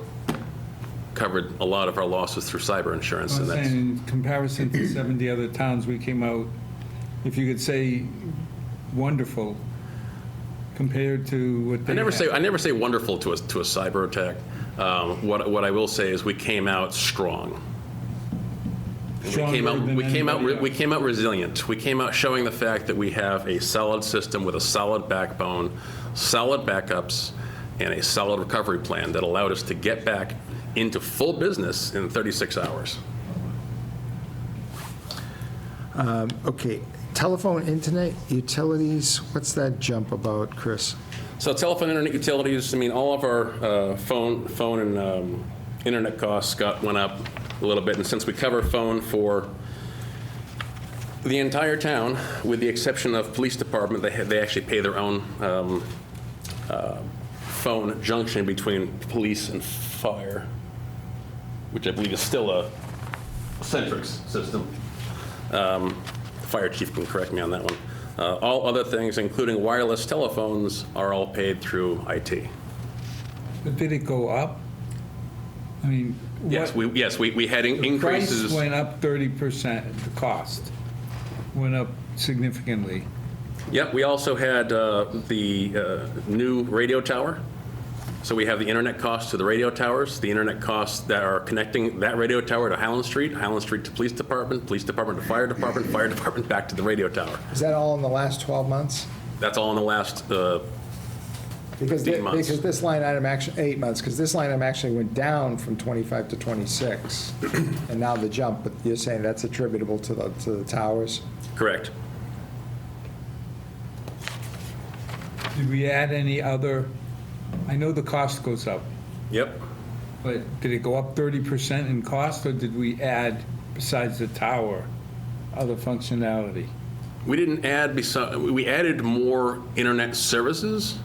covered a lot of our losses through cyber insurance. I'm And that's, saying in comparison to 70 other towns, we came out, if you could say, wonderful compared to what they I never had. say wonderful to a cyber attack. What I will say is we came out strong. Stronger than We came anybody out resilient. We came out showing the fact that we have a solid system with a solid backbone, solid backups, and a solid recovery plan that allowed us to get back into full business in 36 hours. Okay, telephone, internet, utilities, what's that jump about, Chris? So telephone, internet utilities, I mean, all of our phone and internet costs went up a little bit. And since we cover phone for the entire town, with the exception of police department, they actually pay their own phone junction between police and fire, which I believe is still a Centrix system. Fire chief can correct me on that one. All other things, including wireless telephones, are all paid through IT. But did it go up? I mean, Yes, we had the increases. price went up 30%, the cost went up significantly. Yep, we also had the new radio tower. So we have the internet costs to the radio towers, the internet costs that are connecting that radio tower to Highland Street to police department to fire department back to the radio tower. Is that all in the last 12 months? That's all in the last Because 8 months. because this line item actually, 8 months, because this line item actually went down from 25 to 26, and now the jump, but you're saying that's attributable to the towers? Correct. Did we add any other, I know the cost goes up, Yep. but did it go up 30% in cost, or did we add, besides the tower, other functionality? We didn't add, we added more internet services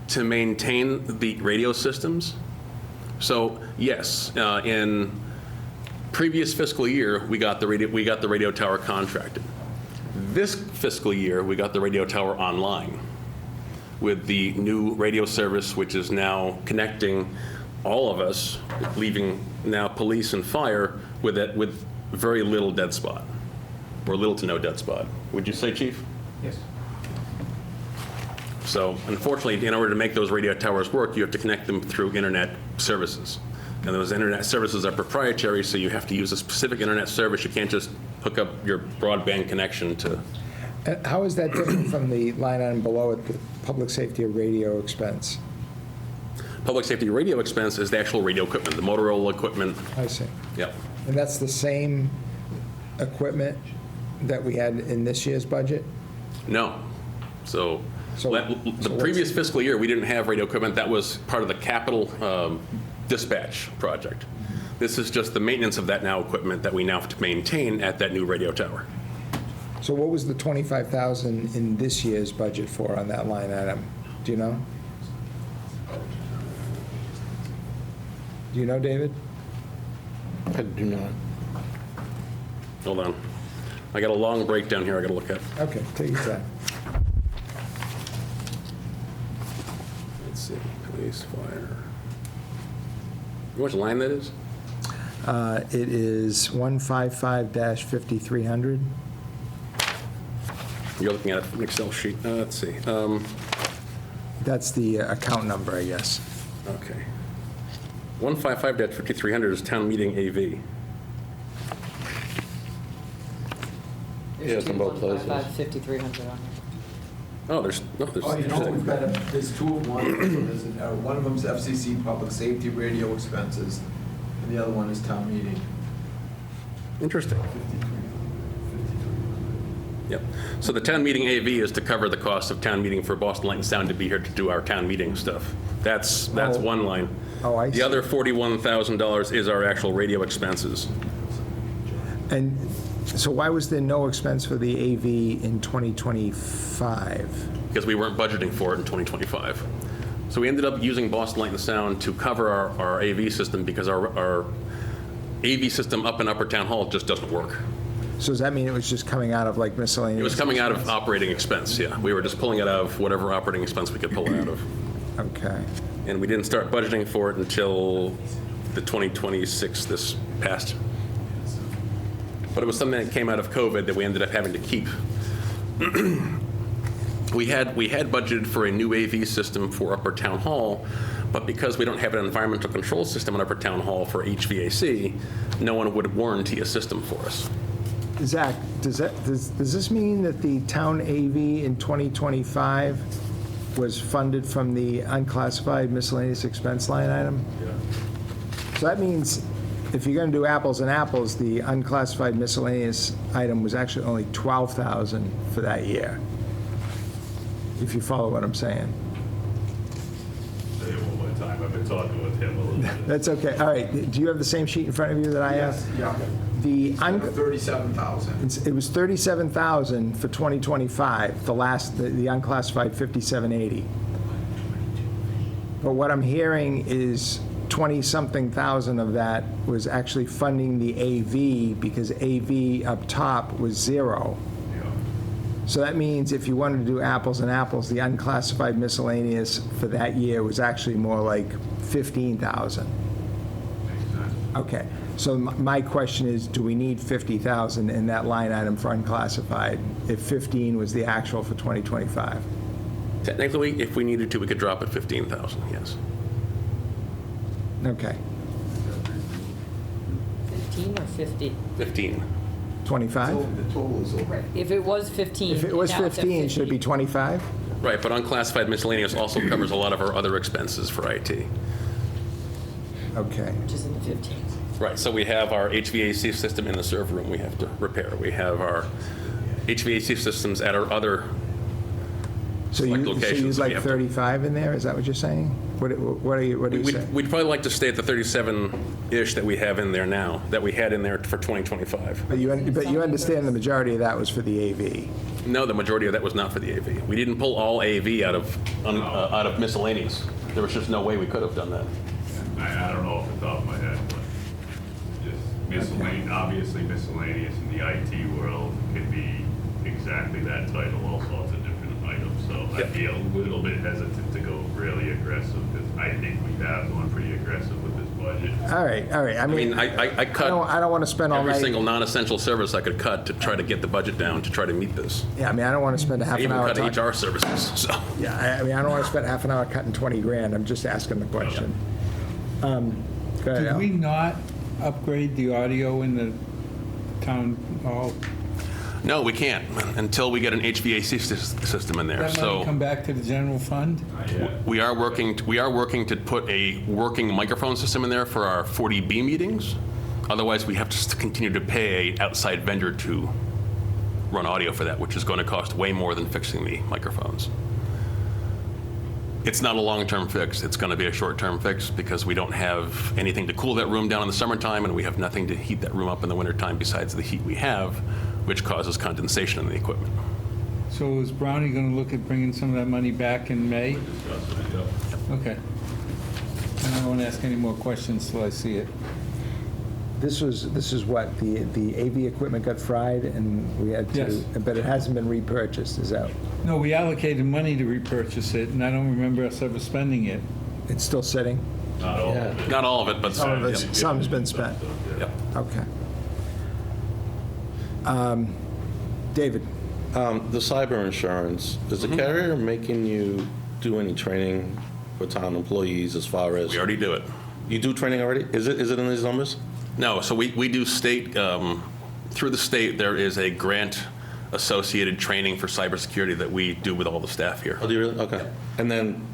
to maintain the radio systems. So yes, in previous fiscal year, we got the radio tower contracted. This fiscal year, we got the radio tower online with the new radio service, which is now connecting all of us, leaving now police and fire with very little dead spot, or little to no dead spot. Would you say, Chief? Yes. So unfortunately, in order to make those radio towers work, you have to connect them through internet services. And those internet services are proprietary, so you have to use a specific internet service. You can't just hook up your broadband connection to. How is that different from the line item below it, the public safety radio expense? Public safety radio expense is the actual radio equipment, the Motorola equipment. I see. Yep. And that's the same equipment that we had in this year's budget? No. So So the what's- previous fiscal year, we didn't have radio equipment. That was part of the capital dispatch project. This is just the maintenance of that now equipment that we now have to maintain at that new radio tower. So what was the 25,000 in this year's budget for on that line item? Do you know? Do you know, David? I do not. Hold on. I got a long breakdown here I got to look at. Okay, take your time. Let's see, police, fire. You know which line that is? It is 155-5300. You're looking at an Excel sheet. Let's see. That's the account number, I guess. Okay. 155-5300 is town meeting AV. Yeah, it's in both places. 5,300 on here. Oh, there's Oh, you know, we've got, there's two of one. One of them's FCC public safety radio expenses, and the other one is town meeting. Interesting. Yep. So the town meeting AV is to cover the cost of town meeting for Boston Light and Sound to be here to do our town meeting stuff. That's Oh. one line. Oh, I see. The other $41,000 is our actual radio expenses. And so why was there no expense for the AV in 2025? Because we weren't budgeting for it in 2025. So we ended up using Boston Light and Sound to cover our AV system because our AV system up in Upper Town Hall just doesn't work. So does that mean it was just coming out of like miscellaneous? It was coming out of operating expense, yeah. We were just pulling it out of whatever operating expense we could pull it out of. Okay. And we didn't start budgeting for it until the 2026, this past. But it was something that came out of COVID that we ended up having to keep. We had budgeted for a new AV system for Upper Town Hall, but because we don't have an environmental control system in Upper Town Hall for HVAC, no one would warranty a system for us. Zach, does this mean that the town AV in 2025 was funded from the unclassified miscellaneous expense line item? Yeah. So that means if you're going to do apples and apples, the unclassified miscellaneous item was actually only 12,000 for that year, if you follow what I'm saying. say it one more time. I've been talking with him a little bit. That's okay. All right, do you have the same sheet in front of you that I have? Yeah. The, 37,000. it was 37,000 for 2025, the unclassified 5780. But what I'm hearing is 20-something thousand of that was actually funding the AV, because AV up top was zero. So that means if you wanted to do apples and apples, the unclassified miscellaneous for that year was actually more like 15,000. Okay, so my question is, do we need 50,000 in that line item for unclassified if 15 was the actual for 2025? Technically, if we needed to, we could drop it 15,000, yes. Okay, 15 or 50? 15. 25? The total is over. If it was 15. If it was now it's at 15, should it be 25? Right, but unclassified miscellaneous also covers a lot of our other expenses for IT. Okay, Which is in the 15s. Right, so we have our HVAC system in the server room we have to repair. We have our HVAC systems at our other so select you'd locations. that we like have to- 35 in there, is that what you're saying? What are you saying? We'd probably like to stay at the 37-ish that we have in there now, that we had in there for 2025. But you understand the majority of that was for the AV? No, the majority of that was not for the AV. We didn't pull all AV out of miscellaneous. There was just no way we could have done that. I don't know off the top of my head, but just miscellaneous, obviously miscellaneous in the IT world could be exactly that title, all sorts of different items. So I'd be a little bit hesitant to go really aggressive, because I think we have gone pretty aggressive with this budget. All right, I mean, I cut I don't want to spend all every night. single non-essential service I could cut to try to get the budget down, to try to meet this. Yeah, I mean, I don't want to spend a half I an even hour cut talking. HR services, so. Yeah, I mean, I don't want to spend half an hour cutting 20 grand. I'm just asking the question. Go ahead, Did Al. we not upgrade the audio in the town hall? No, we can't, until we get an HVAC system in there, That money come so. back to the general fund? We are working to put a working microphone system in there for our 40B meetings. Otherwise, we have to continue to pay an outside vendor to run audio for that, which is going to cost way more than fixing the microphones. It's not a long-term fix. It's going to be a short-term fix because we don't have anything to cool that room down in the summertime, and we have nothing to heat that room up in the wintertime besides the heat we have, which causes condensation in the equipment. So is Brownie going to look at bringing some of that money back in May? Okay. I don't want to ask any more questions till I see it. This is what, the AV equipment got fried and we had to, Yes. but it hasn't been repurchased, is that? No, we allocated money to repurchase it, and I don't remember us ever spending it. It's still sitting? Not all of it. Not all of it, but Some of some. it, some's been spent. Yep. Okay. David? The cyber insurance, is the carrier making you do any training for town employees as far as? We already do it. You do training already? Is it in these numbers? No, so we do state, through the state, there is a grant-associated training for cybersecurity that we do with all the staff here. Oh, do you really? Okay. And then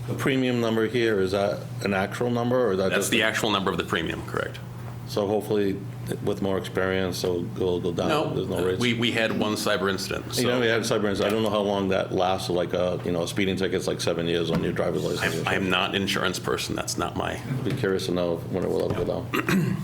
the premium number here, is that an actual number or is that That's just? the actual number of the premium, correct? So hopefully with more experience, it'll go down. There's no rates. we had one cyber incident, You know, we so had cyber incident. I don't know how long that lasts, like a speeding ticket's like 7 years on your driver's license. I'm not an insurance person, that's not my, I'd be curious to know when it will let it go down.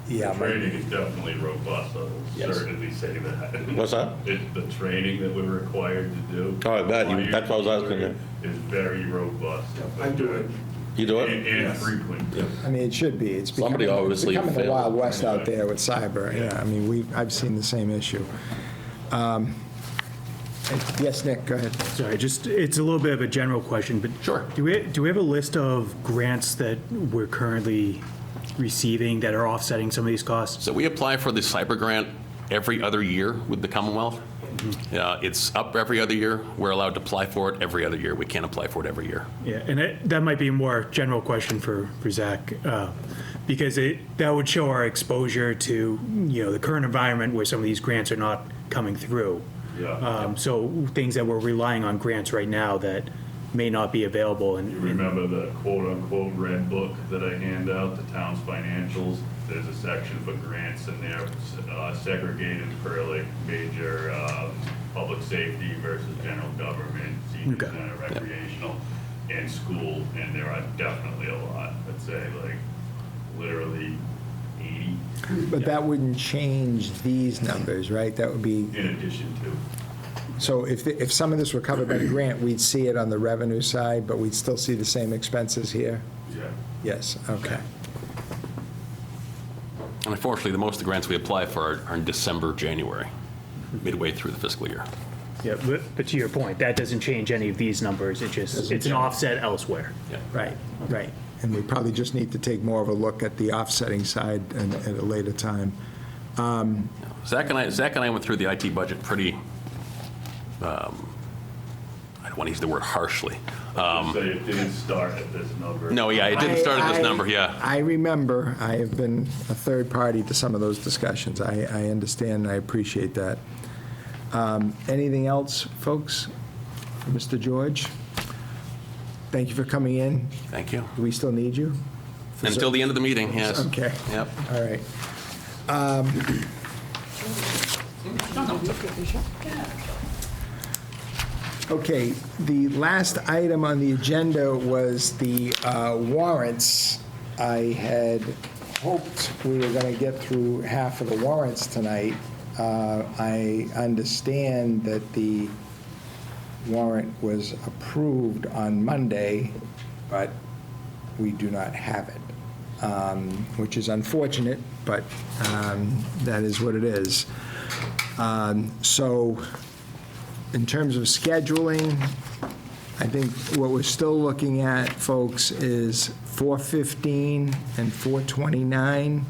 Yeah. The training is definitely robust, I will Yes. certainly say that. What's that? The training that we're required to do. Oh, I bet. That's what I was asking you. Is very robust. I do it. You do it? And frequent. I mean, it should be. It's Somebody becoming, obviously the failed. Wild West out there with cyber. Yeah, I mean, I've seen the same issue. Yes, Nick, go ahead. Sorry, it's a little bit of a general question, but. Sure. Do we have a list of grants that we're currently receiving that are offsetting some of these costs? so we apply for the cyber grant every other year with the Commonwealth. It's up every other year. We're allowed to apply for it every other year. We can't apply for it every year. Yeah, and that might be a more general question for Zach, because that would show our exposure to, the current environment where some of these grants are not coming through. Yeah. So things that we're relying on grants right now that may not be available. You remember the quote-unquote red book that I hand out, the town's financials? There's a section for grants in there, segregated per like major public safety versus general government, senior Okay. center, recreational. and school, and there are definitely a lot, I'd say, like, literally 80 But that wouldn't change these numbers, right? That would be, in addition to. so if some of this were covered by the grant, we'd see it on the revenue side, but we'd still see the same expenses here? Yeah. Yes, okay. And unfortunately, the most of the grants we apply for are in December, January, midway through the fiscal year. Yeah, but to your point, that doesn't change any of these numbers, it's an offset elsewhere. Right, right. And we probably just need to take more of a look at the offsetting side at a later time. Zach and I went through the IT budget pretty, I don't want to use the word harshly. So it didn't start at this number. No, yeah, it didn't start at this number, yeah. I remember, I have been a third party to some of those discussions. I understand, and I appreciate that. Anything else, folks? Mr. George? Thank you for coming in. Thank you. Do we still need you? Until the end of the meeting, yes. Okay. Yep. All right. Okay, the last item on the agenda was the warrants. I had hoped we were going to get through half of the warrants tonight. I understand that the warrant was approved on Monday, but we do not have it, which is unfortunate, but that is what it is. So in terms of scheduling, I think what we're still looking at, folks, is 4:15 and 4:29.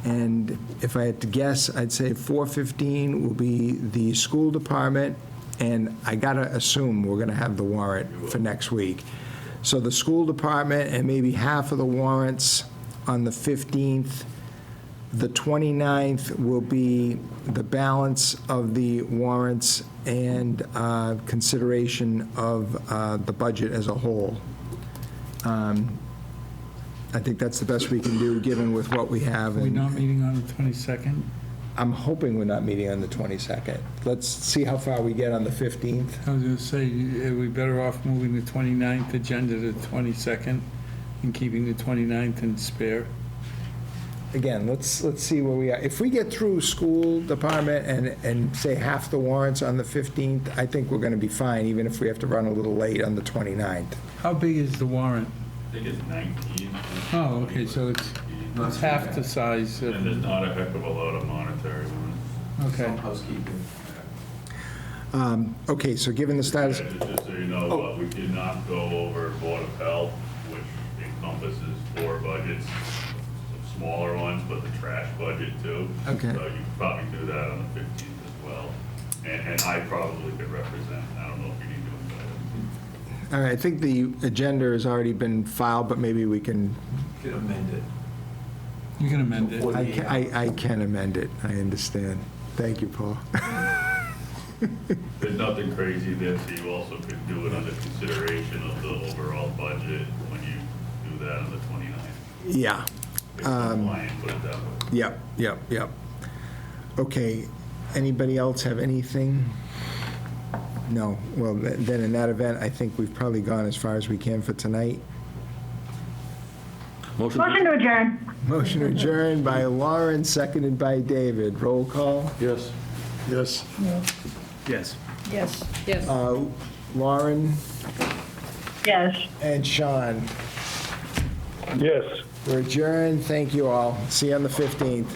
And if I had to guess, I'd say 4:15 will be the school department, and I gotta assume we're gonna have the warrant for next week. So the school department and maybe half of the warrants on the 15th. The 29th will be the balance of the warrants and consideration of the budget as a whole. I think that's the best we can do, given with what we have. We're and not meeting on the 22nd? I'm hoping we're not meeting on the 22nd. Let's see how far we get on the 15th. I was going to say, are we better off moving the 29th agenda to the 22nd and keeping the 29th in spare? Again, let's see where we are. If we get through school department and say half the warrants on the 15th, I think we're going to be fine, even if we have to run a little late on the 29th. How big is the warrant? I think it's 19. Oh, okay, so it's half the size of... And there's not a heck of a lot of monetary ones. Okay. Some housekeeping. Okay, so given the status, Just so you know, we did not go over Board of Health, which encompasses 4 budgets, some smaller ones, but the trash budget too. Okay. So you could probably do that on the 15th as well. And I probably could represent, I don't know if you need to invite them. all right, I think the agenda has already been filed, but maybe we can, You can amend it. You can amend it. I can amend it, I understand. Thank you, Paul. There's nothing crazy there, so you also could do it under consideration of the overall budget when you do that on the 29th. Yeah. It's compliant, put it that way. Yep. Okay, anybody else have anything? No, well, then in that event, I think we've probably gone as far as we can for tonight. Motion Motion to adjourn. Motion adjourned by Lauren, seconded by David. Roll call. Yes. Yes. Yes. Yes. Yes. Lauren Yes. and Sean. Yes. We're adjourned. Thank you all. See you on the 15th.